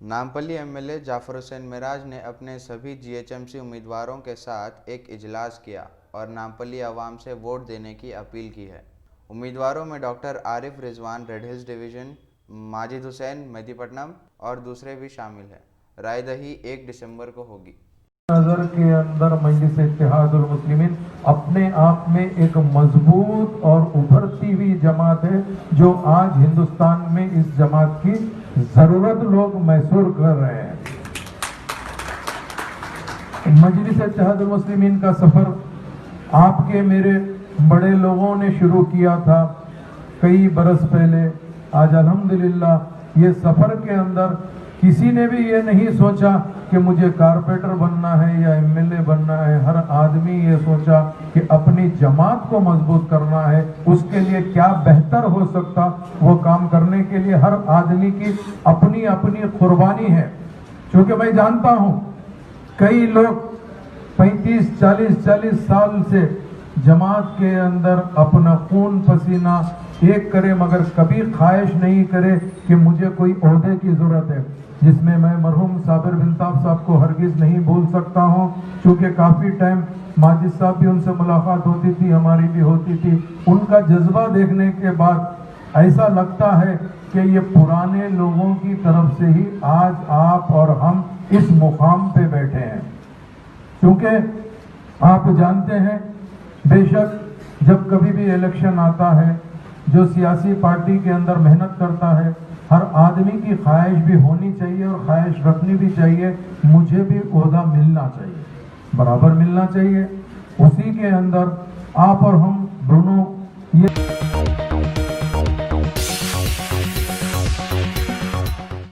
Nampally M L A جعفر حسین معراج نے اپنے سبھی جی ایچ ایم سی امیدواروں کے ساتھ ایک اجلاس کیا اور نامپلی عوام سے ووٹ دینے کی اپیل کی ہے۔ امیدواروں میں ڈاکٹر عارف رضوان ریڈ ہلز ڈویژن، ماجد حسین مہدی پٹنم اور دوسرے بھی شامل ہیں۔ رائے دہی 1 دسمبر کو ہوگی۔ نظر کے اندر مجلس اتحاد المسلمین اپنے آپ میں ایک مضبوط اور ابھرتی ہوئی جماعت ہے، جو آج ہندوستان میں اس جماعت کی ضرورت لوگ محسوس کر رہے ہیں۔ مجلس اتحاد المسلمین کا سفر آپ کے میرے بڑے لوگوں نے شروع کیا تھا کئی برس پہلے۔ آج الحمدللہ یہ سفر کے اندر کسی نے بھی یہ نہیں سوچا کہ مجھے کارپوریٹر بننا ہے یا ایم ایل اے بننا ہے۔ ہر آدمی یہ سوچا کہ اپنی جماعت کو مضبوط کرنا ہے، اس کے لیے کیا بہتر ہو سکتا، وہ کام کرنے کے لیے ہر آدمی کی اپنی اپنی قربانی ہے۔ چونکہ میں جانتا ہوں کئی لوگ 35-40 سال سے جماعت کے اندر اپنا خون پسینہ ایک کرے، مگر کبھی خواہش نہیں کرے کہ مجھے کوئی عہدے کی ضرورت ہے، جس میں مرحوم صابر بن صاحب کو ہرگز نہیں بھول سکتا ہوں، چونکہ کافی ٹائم ماجد صاحب بھی ان سے ملاقات ہوتی تھی، ہماری بھی ہوتی تھی۔ ان کا جذبہ دیکھنے کے بعد ایسا لگتا ہے کہ یہ پرانے لوگوں کی طرف سے ہی آج آپ اور ہم اس مقام پہ بیٹھے ہیں۔ کیونکہ آپ جانتے ہیں بے شک جب کبھی بھی الیکشن آتا ہے، جو سیاسی پارٹی کے اندر محنت کرتا ہے، ہر آدمی کی خواہش بھی ہونی چاہیے اور خواہش رکھنی بھی چاہیے، مجھے بھی عہدہ ملنا چاہیے، برابر ملنا چاہیے۔ اسی کے اندر آپ اور ہم دونوں یہ